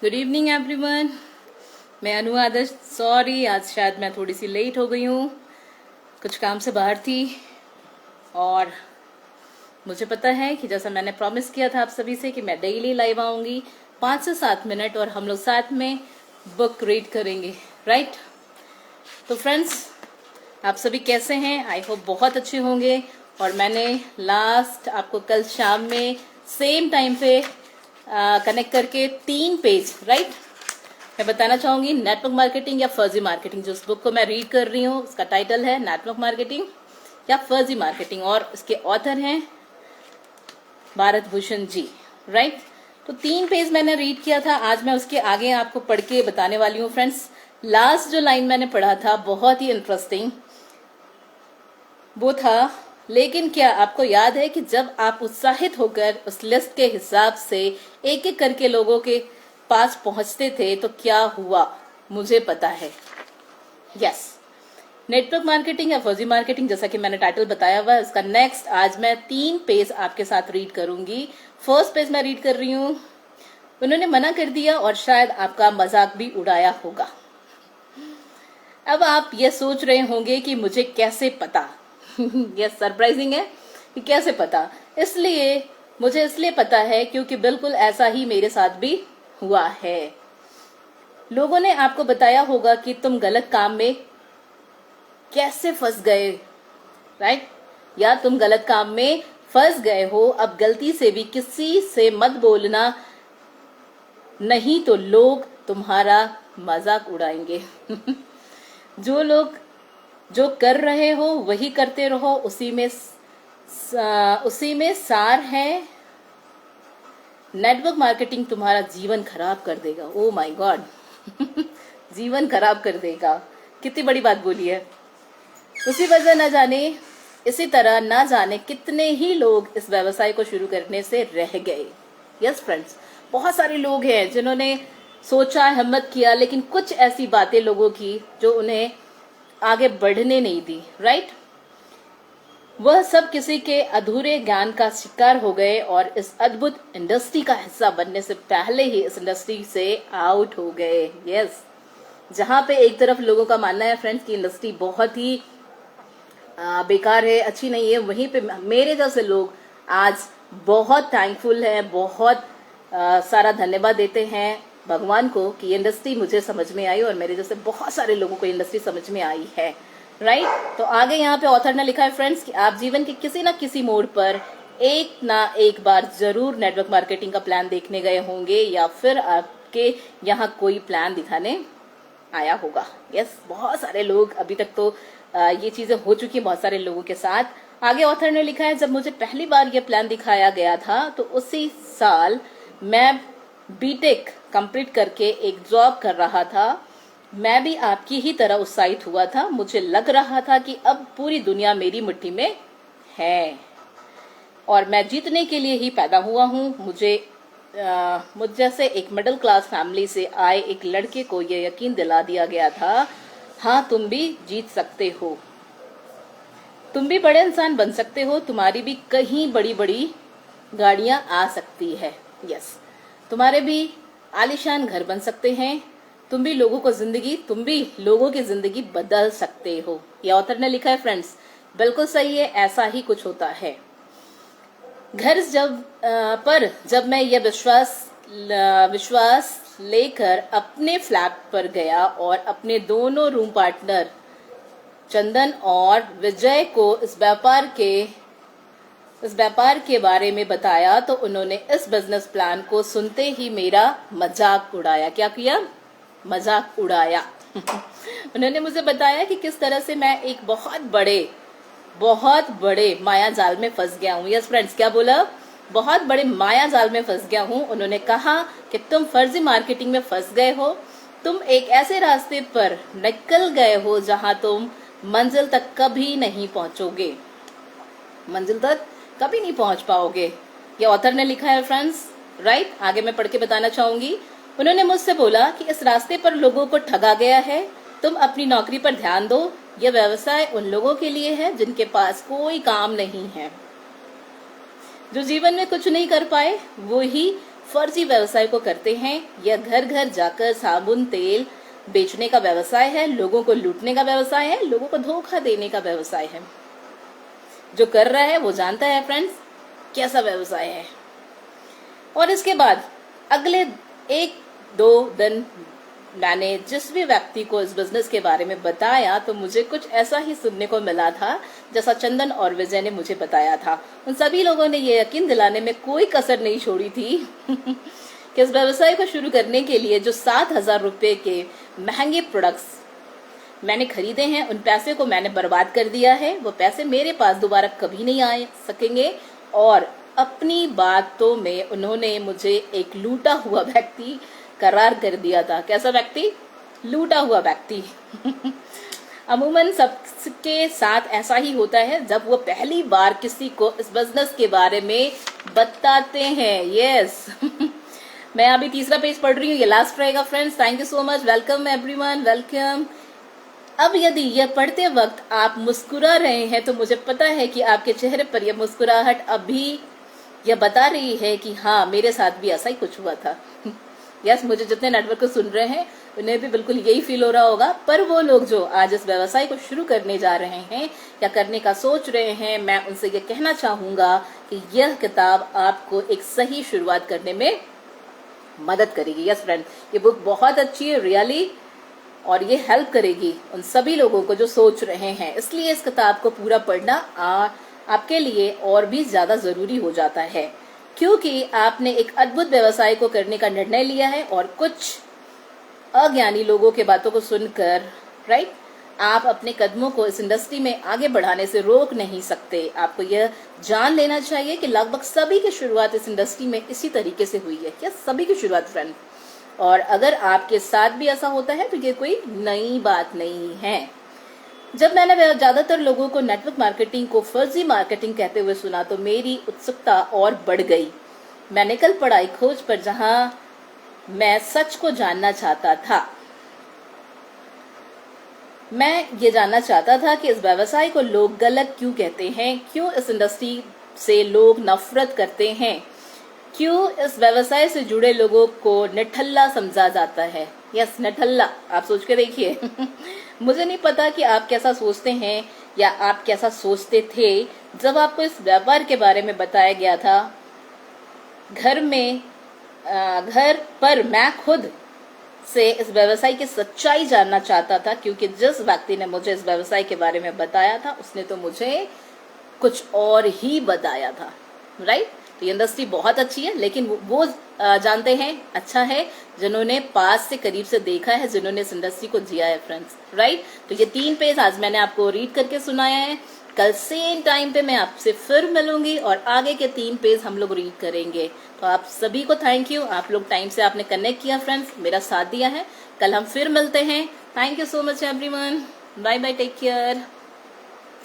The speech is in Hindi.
Good evening everyone. मैं अनु आदर्श। सॉरी, आज शायद मैं थोड़ी सी लेट हो गई हूँ, कुछ काम से बाहर थी। और मुझे पता है कि जैसा मैंने प्रॉमिस किया था आप सभी से कि मैं डेली लाइव आऊँगी 5 से 7 मिनट और हम लोग साथ में बुक रीड करेंगे, राइट? तो फ्रेंड्स, आप सभी कैसे हैं? आई होप बहुत अच्छे होंगे। और मैंने लास्ट आपको कल शाम में सेम टाइम पे कनेक्ट करके 3 पेज, राइट, मैं बताना चाहूंगी नेटवर्क मार्केटिंग या फर्जी मार्केटिंग। जो उस बुक को मैं रीड कर रही हूँ उसका टाइटल है नेटवर्क मार्केटिंग या फर्जी मार्केटिंग और इसके ऑथर हैं भारत भूषण जी, राइट? तो 3 पेज मैंने रीड किया था। आज मैं उसके आगे आपको पढ़ के बताने वाली हूँ। फ्रेंड्स, लास्ट जो लाइन मैंने पढ़ा था बहुत ही इंटरेस्टिंग वो था, लेकिन क्या आपको याद है कि जब आप उत्साहित होकर उस लिस्ट के हिसाब से एक एक करके लोगों के पास पहुंचते थे तो क्या हुआ? मुझे पता है। यस, नेटवर्क मार्केटिंग या फर्जी मार्केटिंग, जैसा कि मैंने टाइटल बताया हुआ है उसका नेक्स्ट आज मैं 3 पेज आपके साथ रीड करूंगी। फर्स्ट पेज मैं रीड कर रही हूँ। उन्होंने मना कर दिया और शायद आपका मजाक भी उड़ाया होगा। अब आप ये सोच रहे होंगे कि मुझे कैसे पता। ये सरप्राइजिंग है कि कैसे पता। मुझे इसलिए पता है क्योंकि बिल्कुल ऐसा ही मेरे साथ भी हुआ है। लोगों ने आपको बताया होगा कि तुम गलत काम में कैसे फंस गए, राइट? या तुम गलत काम में फंस गए हो, अब गलती से भी किसी से मत बोलना, नहीं तो लोग तुम्हारा मजाक उड़ाएंगे। जो कर रहे हो वही करते रहो, उसी में सार है। नेटवर्क मार्केटिंग तुम्हारा जीवन खराब कर देगा। Oh my God. जीवन खराब कर देगा, कितनी बड़ी बात बोली है। इसी तरह ना जाने कितने ही लोग इस व्यवसाय को शुरू करने से रह गए। यस फ्रेंड्स, बहुत सारे लोग हैं जिन्होंने सोचा, हिम्मत किया, लेकिन कुछ ऐसी बातें लोगों की जो उन्हें आगे बढ़ने नहीं दी, राइट? वह सब किसी के अधूरे ज्ञान का शिकार हो गए और इस अद्भुत इंडस्ट्री का हिस्सा बनने से पहले ही इस इंडस्ट्री से आउट हो गए। यस, जहां पे एक तरफ लोगों का मानना है फ्रेंड्स की इंडस्ट्री बहुत ही बेकार है, अच्छी नहीं है, वहीं पे मेरे जैसे लोग आज बहुत थैंकफुल हैं, बहुत सारा धन्यवाद देते हैं भगवान को कि ये इंडस्ट्री मुझे समझ में आई और मेरे जैसे बहुत सारे लोगों को इंडस्ट्री समझ में आई है, राइट? तो आगे यहाँ पे ऑथर ने लिखा है फ्रेंड्स कि आप जीवन के किसी ना किसी मोड़ पर एक ना एक बार जरूर नेटवर्क मार्केटिंग का प्लान देखने गए होंगे या फिर आपके यहाँ कोई प्लान दिखाने आया होगा। यस, बहुत सारे लोग अभी तक तो ये चीजें हो चुकी है बहुत सारे लोगों के साथ। आगे ऑथर ने लिखा है, जब मुझे पहली बार ये प्लान दिखाया गया था तो उसी साल मैं बीटेक कंप्लीट करके एक जॉब कर रहा था। मैं भी आपकी ही तरह उत्साहित हुआ था। मुझे लग रहा था कि अब पूरी दुनिया मेरी मुट्ठी में है और मैं जीतने के लिए ही पैदा हुआ हूँ। मुझ जैसे एक मिडिल क्लास फैमिली से आए एक लड़के को यह यकीन दिला दिया गया था, हाँ तुम भी जीत सकते हो, तुम भी बड़े इंसान बन सकते हो, तुम्हारी भी कहीं बड़ी बड़ी गाड़ियां आ सकती है। यस, तुम्हारे भी आलीशान घर बन सकते हैं, तुम भी लोगों की जिंदगी बदल सकते हो। ये ऑथर ने लिखा है फ्रेंड्स, बिल्कुल सही है, ऐसा ही कुछ होता है। जब मैं यह विश्वास लेकर अपने फ्लैट पर गया और अपने दोनों रूम पार्टनर चंदन और विजय को इस व्यापार के बारे में बताया तो उन्होंने इस बिजनेस प्लान को सुनते ही मेरा मजाक उड़ाया। क्या किया? मजाक उड़ाया। उन्होंने मुझे बताया कि किस तरह से मैं एक बहुत बड़े माया जाल में फंस गया हूँ। यस फ्रेंड्स, क्या बोला? बहुत बड़े माया जाल में फंस गया हूँ। उन्होंने कहा कि तुम फर्जी मार्केटिंग में फंस गए हो, तुम एक ऐसे रास्ते पर निकल गए हो जहां तुम मंजिल तक कभी नहीं पहुंच पाओगे। ये ऑथर ने लिखा है फ्रेंड्स, राइट? आगे मैं पढ़ के बताना चाहूंगी। उन्होंने मुझसे बोला कि इस रास्ते पर लोगों को ठगा गया है, तुम अपनी नौकरी पर ध्यान दो, यह व्यवसाय उन लोगों के लिए है जिनके पास कोई काम नहीं है, जो जीवन में कुछ नहीं कर पाए, वो ही फर्जी व्यवसाय को करते हैं। यह घर घर जाकर साबुन तेल बेचने का व्यवसाय है, लोगों को लूटने का व्यवसाय है, लोगों को धोखा देने का व्यवसाय है। जो कर रहा है वो जानता है फ्रेंड्स कैसा व्यवसाय है। और इसके बाद अगले 1-2 दिन मैंने जिस भी व्यक्ति को इस बिजनेस के बारे में बताया तो मुझे कुछ ऐसा ही सुनने को मिला था जैसा चंदन और विजय ने मुझे बताया था। उन सभी लोगों ने ये यकीन दिलाने में कोई कसर नहीं छोड़ी थी कि इस व्यवसाय को शुरू करने के लिए जो 7,000 रुपए के महंगे प्रोडक्ट्स मैंने खरीदे हैं, उन पैसे को मैंने बर्बाद कर दिया है। वो पैसे मेरे पास दोबारा कभी नहीं आ सकेंगे। और अपनी बातों में उन्होंने मुझे एक लूटा हुआ व्यक्ति करार कर दिया था। कैसा व्यक्ति? लूटा हुआ व्यक्ति। अमूमन सबके साथ ऐसा ही होता है जब वो पहली बार किसी को इस बिजनेस के बारे में बताते हैं। यस मैं अभी तीसरा पेज पढ़ रही हूँ, ये लास्ट रहेगा friends. Thank you so much, welcome everyone, welcome. अब यदि यह पढ़ते वक्त आप मुस्कुरा रहे हैं तो मुझे पता है कि आपके चेहरे पर यह मुस्कुराहट अभी यह बता रही है कि हाँ मेरे साथ भी ऐसा ही कुछ हुआ था। यस मुझे जितने नेटवर्क को सुन रहे हैं उन्हें भी बिल्कुल यही फील हो रहा होगा। पर वो लोग जो आज इस व्यवसाय को शुरू करने जा रहे हैं या करने का सोच रहे हैं, मैं उनसे ये कहना चाहूंगा कि यह किताब आपको एक सही शुरुआत करने में मदद करेगी। यस फ्रेंड, ये बुक बहुत अच्छी है रियली, और ये हेल्प करेगी उन सभी लोगों को जो सोच रहे हैं। इसलिए इस किताब को पूरा पढ़ना आपके लिए और भी ज्यादा जरूरी हो जाता है, क्योंकि आपने एक अद्भुत व्यवसाय को करने का निर्णय लिया है और कुछ अज्ञानी लोगों के बातों को सुनकर राइट आप अपने कदमों को इस इंडस्ट्री में आगे बढ़ाने से रोक नहीं सकते। आपको यह जान लेना चाहिए कि लगभग सभी की शुरुआत इस इंडस्ट्री में इसी तरीके से हुई है। क्या सभी की शुरुआत फ्रेंड, और अगर आपके साथ भी ऐसा होता है तो ये कोई नई बात नहीं है। जब मैंने ज्यादातर लोगों को नेटवर्क मार्केटिंग को फर्जी मार्केटिंग कहते हुए सुना तो मेरी उत्सुकता और बढ़ गई। मैं निकल पड़ा एक खोज पर जहां मैं सच को जानना चाहता था। मैं ये जानना चाहता था कि इस व्यवसाय को लोग गलत क्यों कहते हैं, क्यों इस इंडस्ट्री से लोग नफरत करते हैं, क्यों इस व्यवसाय से जुड़े लोगों को निठल्ला समझा जाता है। यस निठल्ला, आप सोच के देखिए। मुझे नहीं पता कि आप कैसा सोचते हैं या आप कैसा सोचते थे जब आपको इस व्यापार के बारे में बताया गया था। घर पर मैं खुद से इस व्यवसाय की सच्चाई जानना चाहता था, क्योंकि जिस व्यक्ति ने मुझे इस व्यवसाय के बारे में बताया था उसने तो मुझे कुछ और ही बताया था। राइट, तो ये इंडस्ट्री बहुत अच्छी है, लेकिन वो जानते हैं अच्छा है जिन्होंने पास से करीब से देखा है, जिन्होंने इस इंडस्ट्री को जिया है फ्रेंड्स। राइट, तो ये 3 पेज आज मैंने आपको रीड करके सुनाया है। कल सेम टाइम पे मैं आपसे फिर मिलूंगी और आगे के 3 पेज हम लोग रीड करेंगे। तो आप सभी को थैंक यू, आप लोग टाइम से आपने कनेक्ट किया फ्रेंड्स, मेरा साथ दिया है। कल हम फिर मिलते हैं। Thank you so much everyone, bye bye, take care.